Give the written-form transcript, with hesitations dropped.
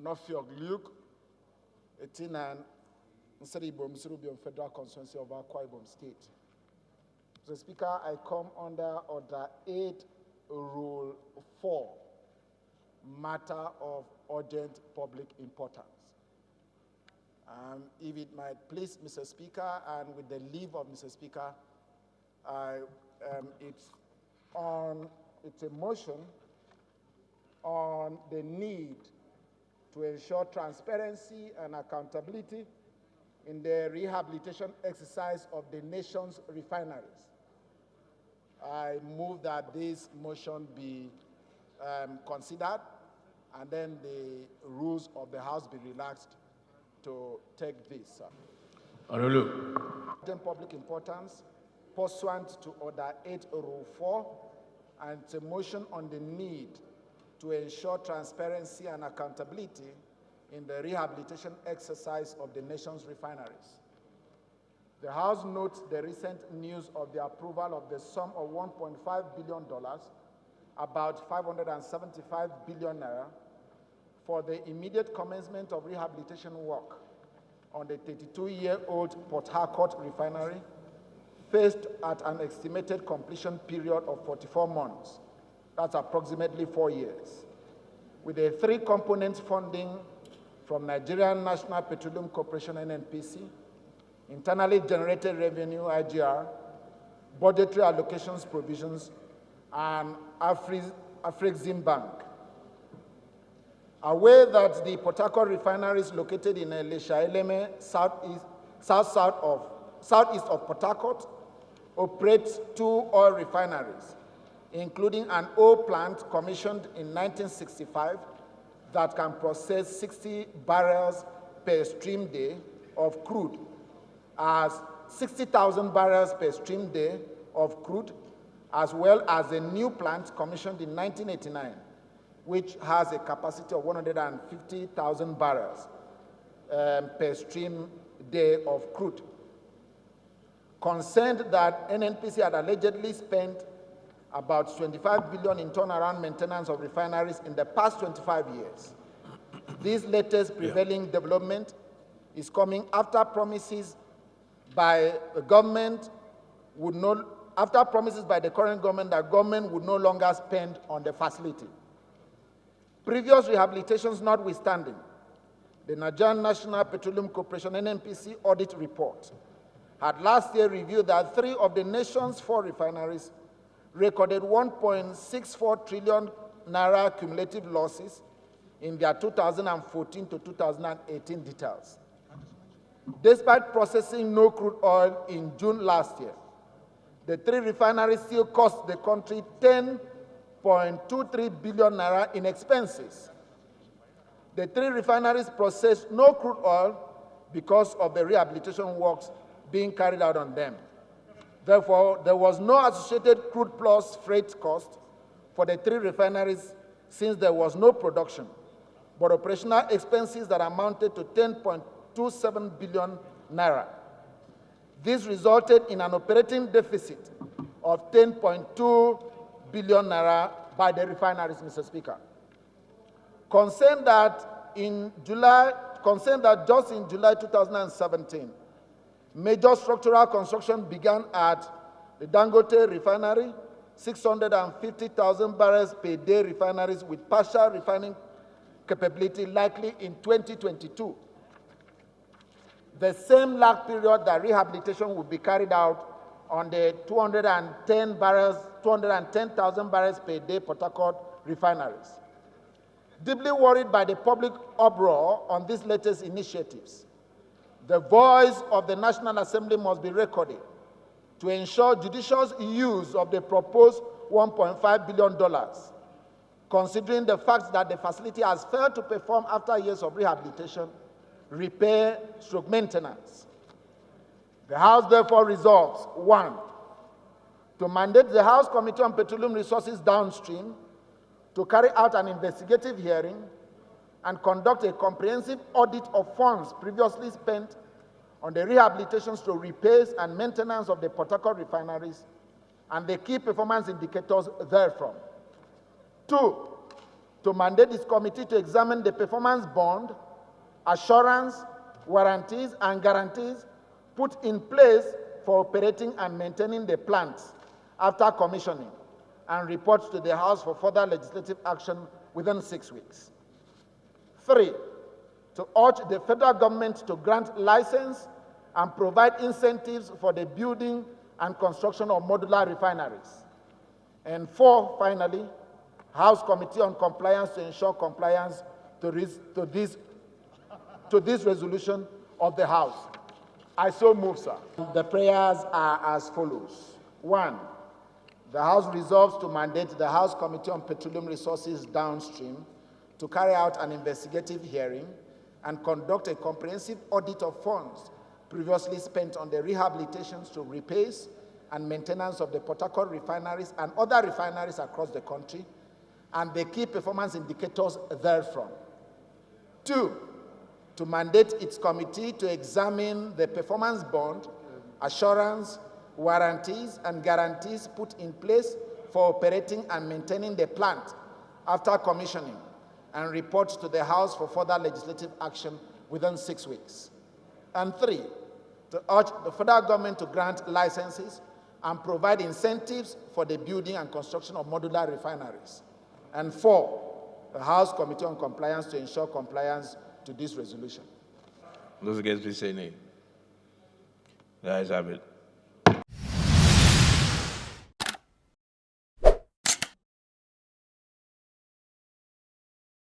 Onofiok Luke, 89, Nseribiom Federal Constituency of Akpan State. Mr. Speaker, I come under Order 8, Rule 4, matter of urgent public importance. If it might please Mr. Speaker, and with the leave of Mr. Speaker, it's a motion on the need to ensure transparency and accountability in the rehabilitation exercise of the nation's refineries. I move that this motion be considered, and then the rules of the House be relaxed to take this. Public importance pursuant to Order 8, Rule 4, and it's a motion on the need to ensure transparency and accountability in the rehabilitation exercise of the nation's refineries. The House notes the recent news of the approval of the sum of $1.5 billion, about 575 billion naira, for the immediate commencement of rehabilitation work on the 32-year-old Port Harcourt refinery, faced at an estimated completion period of 44 months. That's approximately 4 years. With a 3-component funding from Nigerian National Petroleum Corporation, NNPC, internally generated revenue, IGR, budgetary allocations provisions, and Afrexim Bank. Aware that the Port Harcourt refinery is located in Elisha Eleme, southeast of Port Harcourt, operates 2 oil refineries, including an oil plant commissioned in 1965 that can process 60 barrels per stream day of crude, as 60,000 barrels per stream day of crude, as well as a new plant commissioned in 1989, which has a capacity of 150,000 barrels per stream day of crude. Concerned that NNPC had allegedly spent about 25 billion in turnaround maintenance of refineries in the past 25 years. This latest prevailing development is coming after promises by the government after promises by the current government that government would no longer spend on the facility. Previous rehabilitations notwithstanding, the Nigerian National Petroleum Corporation NNPC audit report had last year reviewed that 3 of the nation's 4 refineries recorded 1.64 trillion naira cumulative losses in their 2014 to 2018 details. Despite processing no crude oil in June last year, the 3 refineries still cost the country 10.23 billion naira in expenses. The 3 refineries processed no crude oil because of the rehabilitation works being carried out on them. Therefore, there was no associated crude plus freight cost for the 3 refineries since there was no production, but operational expenses that amounted to 10.27 billion naira. This resulted in an operating deficit of 10.2 billion naira by the refineries, Mr. Speaker. Concerned that just in July 2017, major structural construction began at the Dangote refinery, 650,000 barrels per day refineries with partial refining capability likely in 2022. The same lag period that rehabilitation will be carried out on the 210,000 barrels per day Port Harcourt refineries. Deeply worried by the public uproar on these latest initiatives, the voice of the National Assembly must be recorded to ensure judicious use of the proposed $1.5 billion, considering the fact that the facility has failed to perform after years of rehabilitation, repair, stroke maintenance. The House therefore resolves, 1, to mandate the House Committee on Petroleum Resources downstream to carry out an investigative hearing and conduct a comprehensive audit of funds previously spent on the rehabilitations to repairs and maintenance of the Port Harcourt refineries and the key performance indicators therefrom. 2, to mandate this committee to examine the performance bond, assurance, warranties, and guarantees put in place for operating and maintaining the plants after commissioning, and report to the House for further legislative action within 6 weeks. 3, to urge the federal government to grant license and provide incentives for the building and construction of modular refineries. And 4, finally, House Committee on Compliance to ensure compliance to this resolution of the House. I so move, sir. The prayers are as follows. 1, the House resolves to mandate the House Committee on Petroleum Resources downstream to carry out an investigative hearing and conduct a comprehensive audit of funds previously spent on the rehabilitations to repairs and maintenance of the Port Harcourt refineries and other refineries across the country, and the key performance indicators therefrom. 2, to mandate its committee to examine the performance bond, assurance, warranties, and guarantees put in place for operating and maintaining the plant after commissioning, and report to the House for further legislative action within 6 weeks. And 3, to urge the federal government to grant licenses and provide incentives for the building and construction of modular refineries. And 4, the House Committee on Compliance to ensure compliance to this resolution. Those against, please say nay. The ayes have it.